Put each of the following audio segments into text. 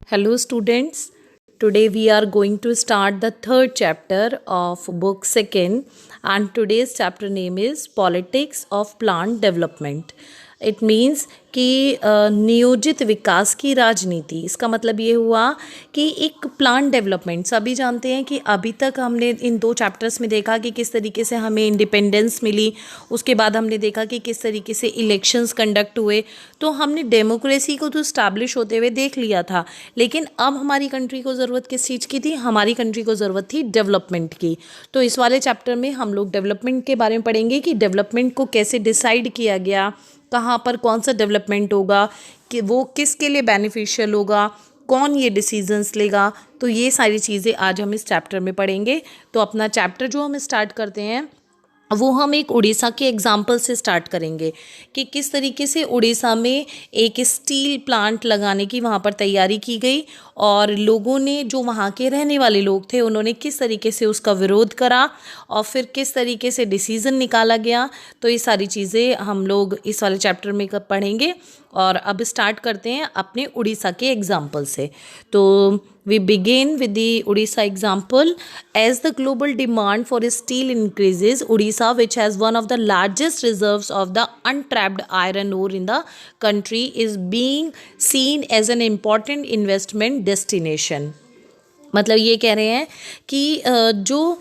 Hello, students. Today we are going to start the third chapter of book second, and today's chapter name is Politics of Plant Development. It means कि नियोजित विकास की राजनीति। इसका मतलब ये हुआ कि एक प्लांट डेवलपमेंट, सभी जानते हैं कि अभी तक हमने इन दो चैप्टर्स में देखा कि किस तरीके से हमें इंडिपेंडेंस मिली, उसके बाद हमने देखा कि किस तरीके से इलेक्शंस कंडक्ट हुए। तो हमने डेमोक्रेसी को तो स्टैब्लिश होते हुए देख लिया था, लेकिन अब हमारी कंट्री को ज़रूरत किस चीज़ की थी? हमारी कंट्री को ज़रूरत थी डेवलपमेंट की। तो इस वाले चैप्टर में हम लोग डेवलपमेंट के बारे में पढ़ेंगे कि डेवलपमेंट को कैसे डिसाइड किया गया, कहाँ पर कौन सा डेवलपमेंट होगा, कि वो किसके लिए बेनिफिशियल होगा, कौन ये डिसीजंस लेगा। तो ये सारी चीज़ें आज हम इस चैप्टर में पढ़ेंगे। तो अपना चैप्टर जो हम स्टार्ट करते हैं वो हम एक उड़ीसा के एग्जाम्पल से स्टार्ट करेंगे कि किस तरीके से उड़ीसा में एक स्टील प्लांट लगाने की वहाँ पर तैयारी की गई और लोगों ने, जो वहाँ के रहने वाले लोग थे, उन्होंने किस तरीके से उसका विरोध करा और फिर किस तरीके से डिसीज़न निकाला गया। तो ये सारी चीज़ें हम लोग इस वाले चैप्टर में पढ़ेंगे। और अब स्टार्ट करते हैं अपने उड़ीसा के एग्जाम्पल से। तो we begin with the Odisha example. As the global demand for steel increases, Odisha, which has one of the largest reserves of the untapped iron ore in the country, is being seen as an important investment destination. मतलब ये कह रहे हैं कि जो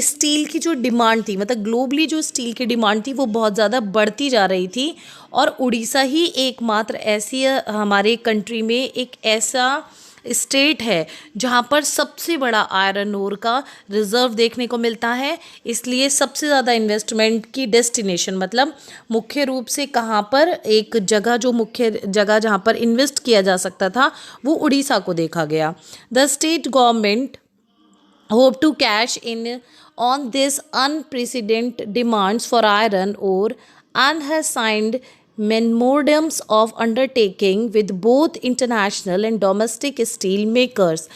steel की जो demand थी, मतलब ग्लोबली जो स्टील की डिमांड थी वो बहुत ज़्यादा बढ़ती जा रही थी और उड़ीसा ही एकमात्र ऐसी हमारे कंट्री में एक ऐसा स्टेट है जहाँ पर सबसे बड़ा आयरन ओर का रिजर्व देखने को मिलता है। इसलिए सबसे ज़्यादा इन्वेस्टमेंट की डेस्टिनेशन, मतलब मुख्य रूप से कहाँ पर एक जगह, जो मुख्य जगह जहाँ पर इन्वेस्ट किया जा सकता था, वो उड़ीसा को देखा गया। The state government hope to cash in on this unprecedented demands for iron ore and has signed memorandums of undertaking with both international and domestic steel makers.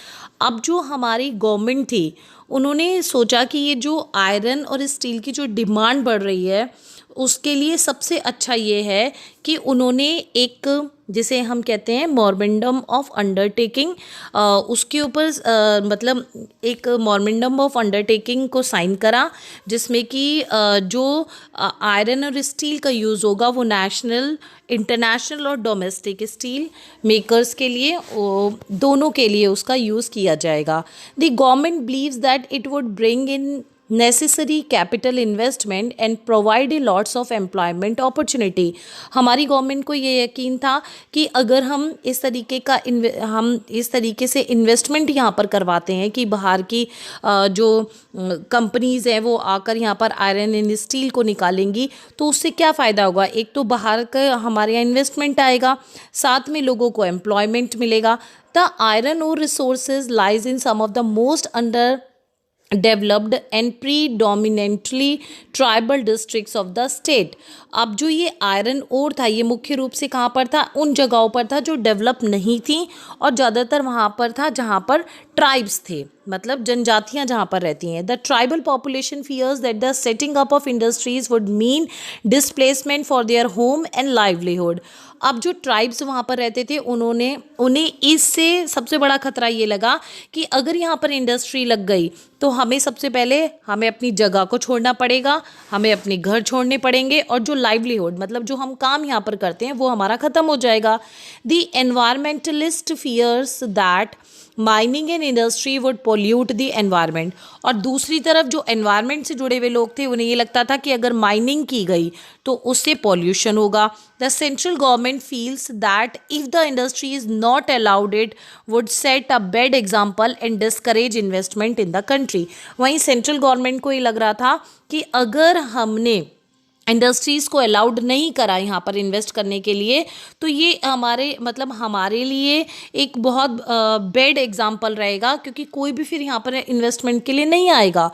अब जो हमारी गवर्नमेंट थी, उन्होंने सोचा कि ये जो आयरन और स्टील की जो डिमांड बढ़ रही है उसके लिए सबसे अच्छा ये है कि उन्होंने एक, जिसे हम कहते हैं मोरमेंडम ऑफ अंडरटेकिंग, उसके ऊपर मतलब एक मोरमेंडम ऑफ अंडरटेकिंग को साइन करा, जिसमें कि जो आयरन और स्टील का यूज़ होगा वो नेशनल, इंटरनेशनल और डोमेस्टिक स्टील मेकर्स के लिए, दोनों के लिए उसका यूज़ किया जाएगा। The government believes that it would bring in necessary capital investment and provide a lots of employment opportunity. हमारी गवर्नमेंट को ये यकीन था कि अगर हम इस तरीके से इन्वेस्टमेंट यहाँ पर करवाते हैं कि बाहर की जो कंपनीज़ हैं वो आकर यहाँ पर आयरन एंड स्टील को निकालेंगी, तो उससे क्या फ़ायदा होगा? एक तो बाहर का हमारे यहाँ इन्वेस्टमेंट आएगा, साथ में लोगों को एम्प्लॉयमेंट मिलेगा। The iron ore resources lies in some of the most under developed and predominantly tribal districts of the state. अब जो ये आयरन ओर था, ये मुख्य रूप से कहाँ पर था? उन जगहों पर था जो डेवलप नहीं थी और ज़्यादातर वहाँ पर था जहाँ पर ट्राइब्स थे, मतलब जनजातियाँ जहाँ पर रहती हैं। The tribal population fears that the setting up of industries would mean displacement for their home and livelihood. अब जो ट्राइब्स वहाँ पर रहते थे, उन्हें इससे सबसे बड़ा खतरा ये लगा कि अगर यहाँ पर इंडस्ट्री लग गई तो हमें सबसे पहले अपनी जगह को छोड़ना पड़ेगा, हमें अपने घर छोड़ने पड़ेंगे और जो लाइवलीहुड, मतलब जो हम काम यहाँ पर करते हैं, वो हमारा ख़त्म हो जाएगा। The environmentalist fears that mining and industry would pollute the environment. और दूसरी तरफ जो एनवायरनमेंट से जुड़े हुए लोग थे, उन्हें ये लगता था कि अगर माइनिंग की गई तो उससे पॉल्यूशन होगा। The central government feels that if the industry is not allowed it would set a bad example and discourage investment in the country. वहीं सेंट्रल गवर्नमेंट को ये लग रहा था कि अगर हमने इंडस्ट्रीज़ को अलाउड नहीं करा यहाँ पर इन्वेस्ट करने के लिए, तो ये हमारे लिए एक बहुत बैड एग्जाम्पल रहेगा, क्योंकि कोई भी फिर यहाँ पर इन्वेस्टमेंट के लिए नहीं आएगा।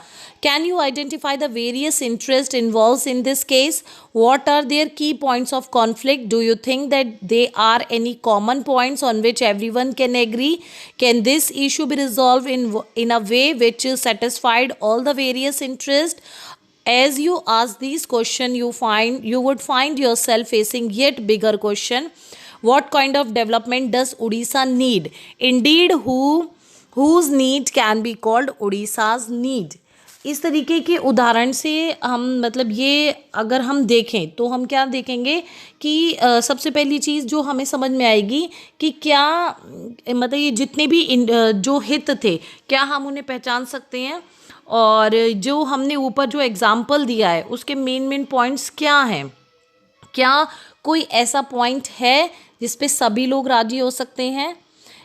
Can you identify the various interest involve in this case? What are there key points of conflict? Do you think that they are any common points on which everyone can agree? Can this issue be resolve in a way which satisfied all the various interests? As you ask these questions, you would find yourself facing yet bigger question. What kind of development does Odisha need? Indeed, whose need can be called Odisha's need? इस तरीके के उदाहरण से हम मतलब ये अगर हम देखें तो हम क्या देखेंगे कि सबसे पहली चीज़ जो हमें समझ में आएगी कि क्या मतलब ये जितने भी जो हित थे क्या हम उन्हें पहचान सकते हैं, और जो हमने ऊपर जो एग्जाम्पल दिया है उसके मेन पॉइंट्स क्या हैं, क्या कोई ऐसा पॉइंट है जिस पे सभी लोग राजी हो सकते हैं,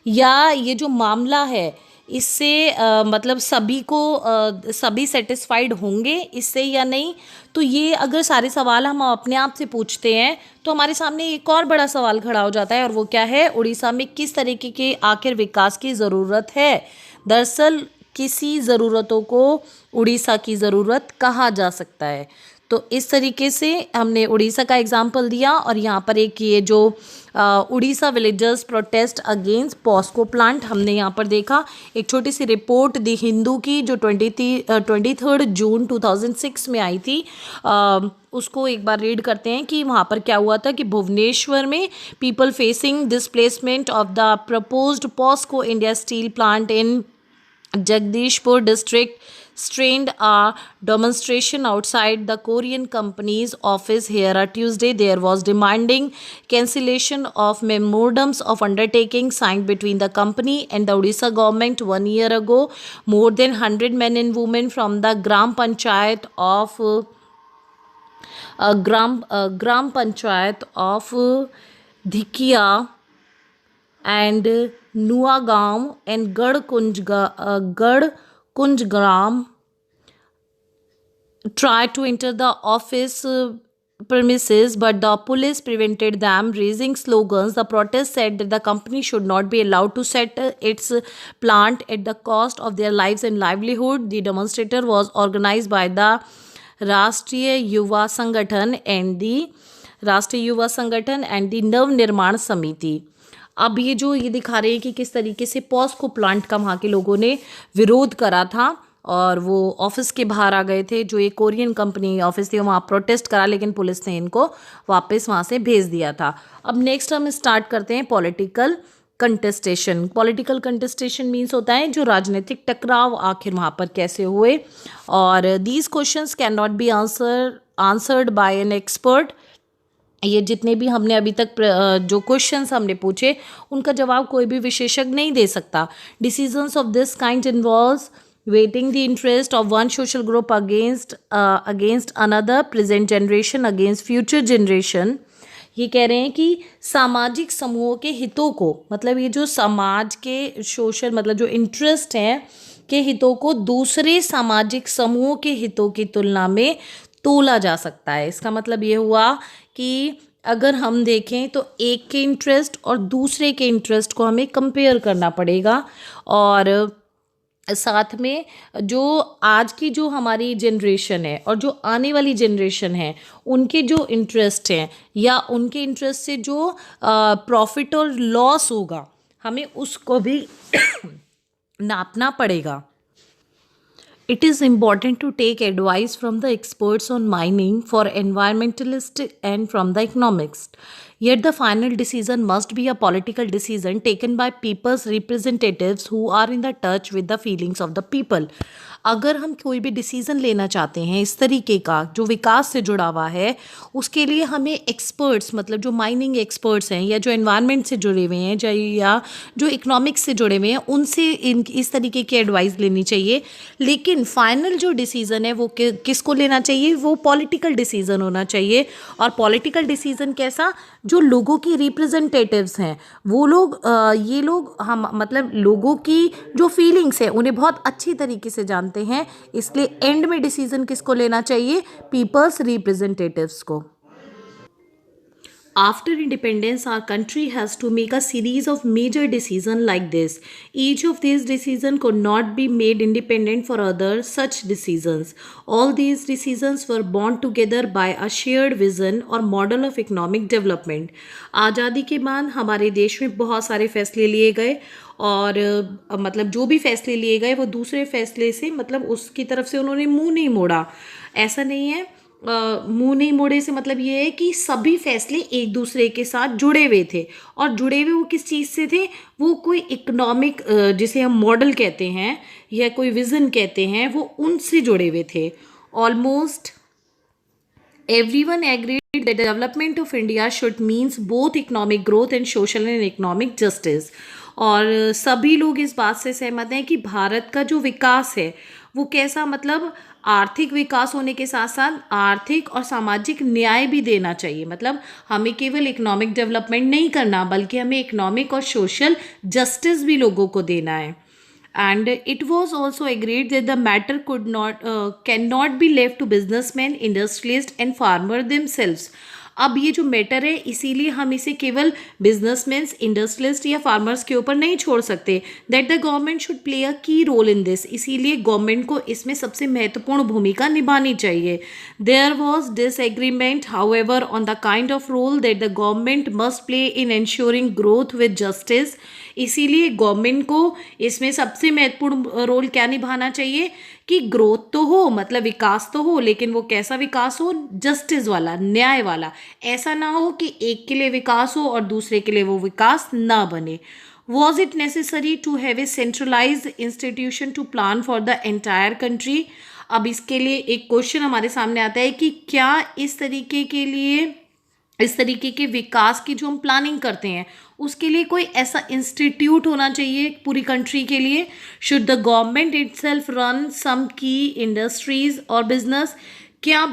या ये जो मामला है इससे मतलब सभी सेटिस्फाइड होंगे इससे या नहीं। तो ये अगर सारे सवाल हम अपने आप से पूछते हैं तो हमारे सामने एक और बड़ा सवाल खड़ा हो जाता है, और वो क्या है, उड़ीसा में किस तरीके के आखिर विकास की ज़रूरत है। दरअसल किसी ज़रूरतों को उड़ीसा की ज़रूरत कहा जा सकता है। तो इस तरीके से हमने उड़ीसा का एग्जाम्पल दिया, और यहाँ पर एक ये जो Orissa villagers protest against Posco plant हमने यहाँ पर देखा। एक छोटी सी रिपोर्ट दी हिंदू की जो 23 जून 2006 में आई थी, उसको एक बार रीड करते हैं कि वहाँ पर क्या हुआ था कि भुवनेश्वर में people facing displacement of the proposed Posco India steel plant in Jagdishpur district strained a demonstration outside the Korean company's office here on Tuesday. There was demanding cancellation of memorandums of undertaking signed between the company and the Odisha government 1 year ago. More than 100 men and women from the Gram Panchayat of Dhikia and Nuagaon and Gadkunjgram tried to enter the office premises, but the police prevented them, raising slogans. The protest said that the company should not be allowed to set its plant at the cost of their lives and livelihood. The demonstration was organized by the Rashtriya Yuva Sangathan and the Nav Nirman Samiti. अब ये दिखा रहे हैं कि किस तरीके से POCSO plant का वहाँ के लोगों ने विरोध करा था, और वो ऑफिस के बाहर आ गए थे। जो एक कोरियन कंपनी ऑफिस थी वहाँ प्रोटेस्ट करा, लेकिन पुलिस ने इनको वापस वहाँ से भेज दिया था। अब नेक्स्ट हम स्टार्ट करते हैं political contestation. Political contestation means होता है जो राजनीतिक टकराव आखिर वहाँ पर कैसे हुए, और these questions can not be answered bye an expert. ये जितने भी हमने अभी तक जो क्वेश्चंस हमने पूछे उनका जवाब कोई भी विशेषज्ञ नहीं दे सकता। Decisions of this kind involves waiting the interest of one social group against another, present generation against future generation. ये कह रहे हैं कि सामाजिक समूहों के हितों को, मतलब ये जो समाज के सोशल मतलब जो इंटरेस्ट हैं के हितों को दूसरे सामाजिक समूहों के हितों की तुलना में तोला जा सकता है। इसका मतलब ये हुआ कि अगर हम देखें तो एक के इंटरेस्ट और दूसरे के इंटरेस्ट को हमें कंपेयर करना पड़ेगा, और साथ में जो आज की जो हमारी जनरेशन है और जो आने वाली जनरेशन है उनके जो इंटरेस्ट हैं या उनके इंटरेस्ट से जो प्रॉफिट और लॉस होगा हमें उसको भी नापना पड़ेगा। It is important to take advice from the experts on mining for environmentalists and from the economics. Yet the final decision must be a political decision taken by people's representatives who are in the touch with the feelings of the people. अगर हम कोई भी decision लेना चाहते हैं इस तरीके का जो विकास से जुड़ा हुआ है, उसके लिए हमें एक्सपर्ट्स मतलब जो माइनिंग एक्सपर्ट्स हैं या जो एनवायरनमेंट से जुड़े हुए हैं या जो इकोनॉमिक्स से जुड़े हुए हैं उनसे इस तरीके की एडवाइस लेनी चाहिए। लेकिन फाइनल जो डिसीज़न है वो किसको लेना चाहिए, वो पॉलिटिकल डिसीज़न होना चाहिए। और पॉलिटिकल डिसीज़न कैसा, जो लोगों की रिप्रेजेंटेटिव्स हैं वो लोग ये लोग हम मतलब लोगों की जो फीलिंग्स है उन्हें बहुत अच्छी तरीके से जानते हैं, इसलिए एंड में डिसीजन किसको लेना चाहिए, पीपल्स रिप्रेजेंटेटिव्स को। After independence, our country has to make a series of major decisions like this. Each of these decisions could not be made independent for other such decisions. All these decisions were bound together by a shared vision or model of economic development. आज़ादी के बाद हमारे देश में बहुत सारे फैसले लिए गए और मतलब जो भी फैसले लिए गए वो दूसरे फैसले से मतलब उसकी तरफ से उन्होंने मुंह नहीं मोड़ा। ऐसा नहीं है मुंह नहीं मोड़े से मतलब ये है कि सभी फैसले एक दूसरे के साथ जुड़े हुए थे, और जुड़े हुए वो किस चीज़ से थे, वो कोई इकोनॉमिक जिसे हम मॉडल कहते हैं या कोई विजन कहते हैं, वो उनसे जुड़े हुए थे. Almost everyone agreed that the development of India should means both economic growth and social and economic justice. और सभी लोग इस बात से सहमत हैं कि भारत का जो विकास है वो कैसा, मतलब आर्थिक विकास होने के साथ साथ आर्थिक और सामाजिक न्याय भी देना चाहिए. मतलब हमें केवल इकोनॉमिक डेवलपमेंट नहीं करना, बल्कि हमें इकोनॉमिक और सोशल जस्टिस भी लोगों को देना है. And it was also agreed that the matter cannot be left to businessmen, industrialists and farmer themselves. अब ये जो मैटर है, इसीलिए हम इसे केवल बिजनेसमैन, इंडस्ट्रियलिस्ट या फार्मर्स के ऊपर नहीं छोड़ सकते. That the government should play a key role in this. इसीलिए गवर्नमेंट को इसमें सबसे महत्वपूर्ण भूमिका निभानी चाहिए. There was disagreement however on the kind of role that the government must play in ensuring growth with justice. इसीलिए गवर्नमेंट को इसमें सबसे महत्वपूर्ण रोल क्या निभाना चाहिए कि ग्रोथ तो हो, मतलब विकास तो हो, लेकिन वो कैसा विकास हो, जस्टिस वाला, न्याय वाला. ऐसा ना हो कि एक के लिए विकास हो और दूसरे के लिए वो विकास ना बने. Was it necessary to have a centralised institution to plan for the entire country. अब इसके लिए एक क्वेश्चन हमारे सामने आता है कि क्या इस तरीके के विकास की जो हम प्लानिंग करते हैं उसके लिए कोई ऐसा इंस्टीट्यूट होना चाहिए पूरी कंट्री के लिए. Should the government itself run some key industries और बिजनेस. क्या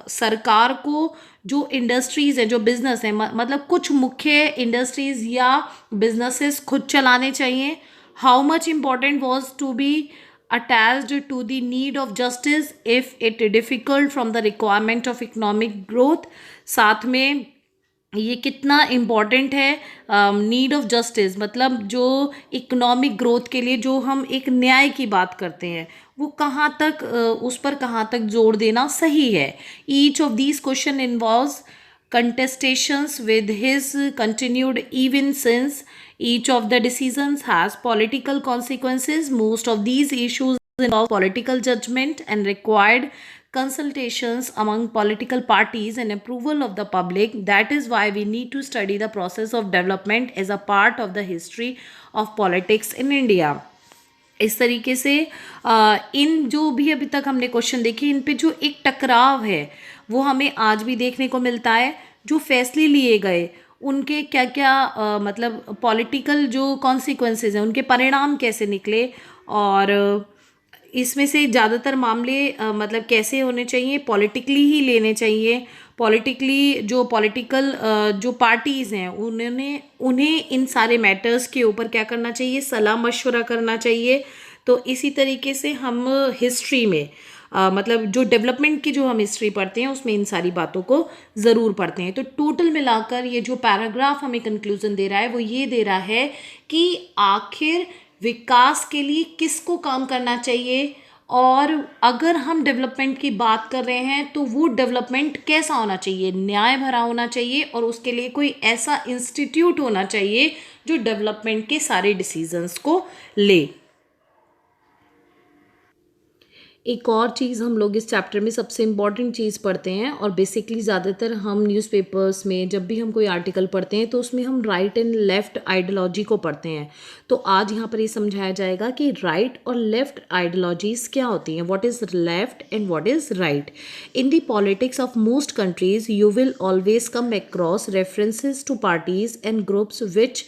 सरकार को जो इंडस्ट्रीज है, जो बिजनेस है, मतलब कुछ मुख्य इंडस्ट्रीज या बिजनेसेस खुद चलाने चाहिए. How much important was to be attached to the need of justice if it difficult from the requirement of economic growth. साथ में ये कितना इम्पॉर्टेंट है नीड ऑफ जस्टिस, मतलब जो इकोनॉमिक ग्रोथ के लिए जो हम एक न्याय की बात करते हैं वो कहाँ तक उस पर कहाँ तक जोर देना सही है. Each of these question involves contestations with his continued even since each of the decisions has political consequences. Most of these issues involve political judgment and required consultations among political parties and approval of the public. That is why we need to study the process of development as a part of the history of politics in India. इस तरीके से इन जो भी अभी तक हमने question देखे, इन पे जो एक टकराव है वो हमें आज भी देखने को मिलता है. जो फैसले लिए गए उनके क्या क्या मतलब पॉलिटिकल जो कॉन्सिक्वेंसेस हैं, उनके परिणाम कैसे निकले, और इसमें से ज़्यादातर मामले मतलब कैसे होने चाहिए, पॉलिटिकली ही लेने चाहिए. पॉलिटिकली जो पॉलिटिकल जो पार्टीज़ हैं उन्हें इन सारे मैटर्स के ऊपर क्या करना चाहिए, सलाह मशवरा करना चाहिए. तो इसी तरीके से हम हिस्ट्री में मतलब जो डेवलपमेंट की जो हम हिस्ट्री पढ़ते हैं उसमें इन सारी बातों को ज़रूर पढ़ते हैं. तो टोटल मिलाकर ये जो पैराग्राफ हमें कंक्लूजन दे रहा है वो ये दे रहा है कि आखिर विकास के लिए किसको काम करना चाहिए, और अगर हम डेवलपमेंट की बात कर रहे हैं तो वो डेवलपमेंट कैसा होना चाहिए, न्याय भरा होना चाहिए, और उसके लिए कोई ऐसा इंस्टीट्यूट होना चाहिए जो डेवलपमेंट के सारे डिसीजंस को ले. एक और चीज़ हम लोग इस चैप्टर में सबसे इम्पॉर्टेंट चीज़ पढ़ते हैं, और बेसिकली ज़्यादातर हम न्यूज़पेपर्स में जब भी हम कोई आर्टिकल पढ़ते हैं तो उसमें हम राइट एंड लेफ़्ट आइडियोलॉजी को पढ़ते हैं. तो आज यहाँ पर ये समझाया जाएगा कि राइट और लेफ़्ट आइडियोलॉजीज़ क्या होती हैं, what is left and what is right. In the politics of most countries you will always come across references to parties and groups which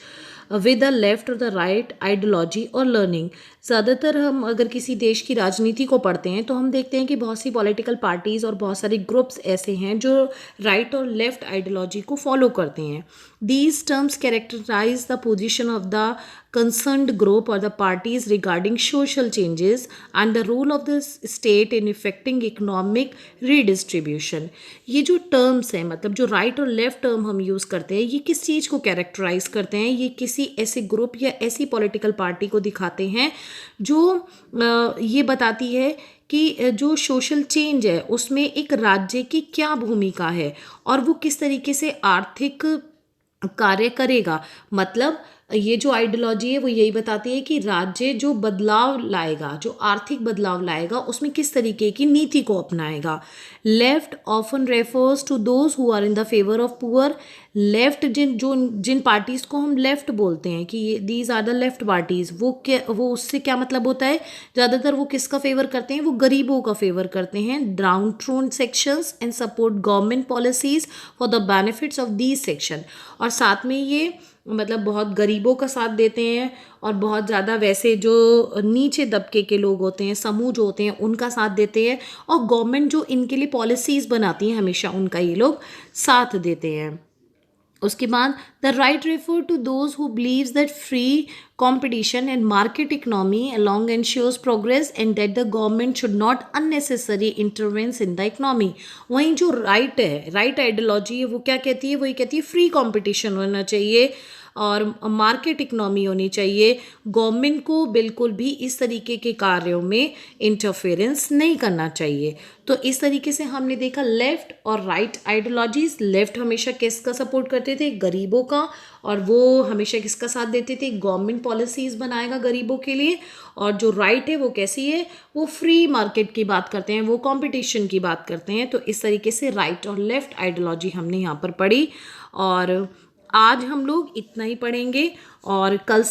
with the left or the right ideology or learning. ज़्यादातर हम अगर किसी देश की राजनीति को पढ़ते हैं तो हम देखते हैं कि बहुत सी पॉलिटिकल पार्टीज़ और बहुत सारे ग्रुप्स ऐसे हैं जो राइट और लेफ्ट आइडियोलॉजी को फॉलो करते हैं. These terms characterise the position of the concerned group or the parties regarding social changes and the role of the state in effecting economic redistribution. ये जो टर्म्स हैं, मतलब जो राइट और लेफ्ट टर्म हम यूज़ करते हैं, ये किस चीज़ को कैरेक्टराइज करते हैं, ये किसी ऐसे ग्रुप या ऐसी पॉलिटिकल पार्टी को दिखाते हैं जो ये बताती है कि जो सोशल चेंज है उसमें एक राज्य की क्या भूमिका है और वो किस तरीके से आर्थिक कार्य करेगा. मतलब ये जो आइडियोलॉजी है वो यही बताती है कि राज्य जो बदलाव लाएगा, जो आर्थिक बदलाव लाएगा, उसमें किस तरीके की नीति को अपनाएगा। Left often refers to those who are in the favour of poor. Left जिन पार्टीज को हम लेफ्ट बोलते हैं कि ये these are the left parties, वो उससे क्या मतलब होता है, ज़्यादातर वो किसका फेवर करते हैं, वो गरीबों का फेवर करते हैं। Downtrodden sections and support government policies for the benefits of these section. और साथ में ये मतलब बहुत गरीबों का साथ देते हैं और बहुत ज़्यादा वैसे जो नीचे दबके के लोग होते हैं, समूह जो होते हैं, उनका साथ देते हैं। और गवर्नमेंट जो इनके लिए पॉलिसीज़ बनाती हैं हमेशा उनका ये लोग साथ देते हैं। उसके बाद the right refer to those who believes that free competition and market economy along ensures progress and that the government should not unnecessarily intervene in the economy। वहीं जो राइट है, राइट आइडियोलॉजी है, वो क्या कहती है, वही कहती है फ्री कंपटीशन होना चाहिए और मार्केट इकोनॉमी होनी चाहिए। गवर्नमेंट को बिल्कुल भी इस तरीके के कार्यों में इंटरफेरेंस नहीं करना चाहिए। तो इस तरीके से हमने देखा लेफ्ट और राइट आइडियोलॉजीज। लेफ्ट हमेशा किसका सपोर्ट करते थे, गरीबों का, और वो हमेशा किसका साथ देते थे, गवर्नमेंट पॉलिसीज़ बनाएगा गरीबों के लिए। और जो राइट है वो कैसी है, वो फ्री मार्केट की बात करते हैं, वो कंपटीशन की बात करते हैं। तो इस तरीके से राइट और लेफ्ट आइडियोलॉजी हमने यहाँ पर पढ़ी। और आज हम लोग इतना ही पढ़ेंगे और कल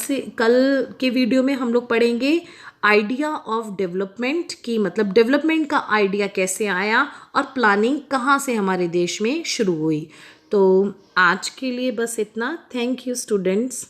के वीडियो में हम लोग पढ़ेंगे आइडिया ऑफ डेवलपमेंट की, मतलब डेवलपमेंट का आइडिया कैसे आया और प्लानिंग कहाँ से हमारे देश में शुरू हुई। तो आज के लिए बस इतना। Thank you students.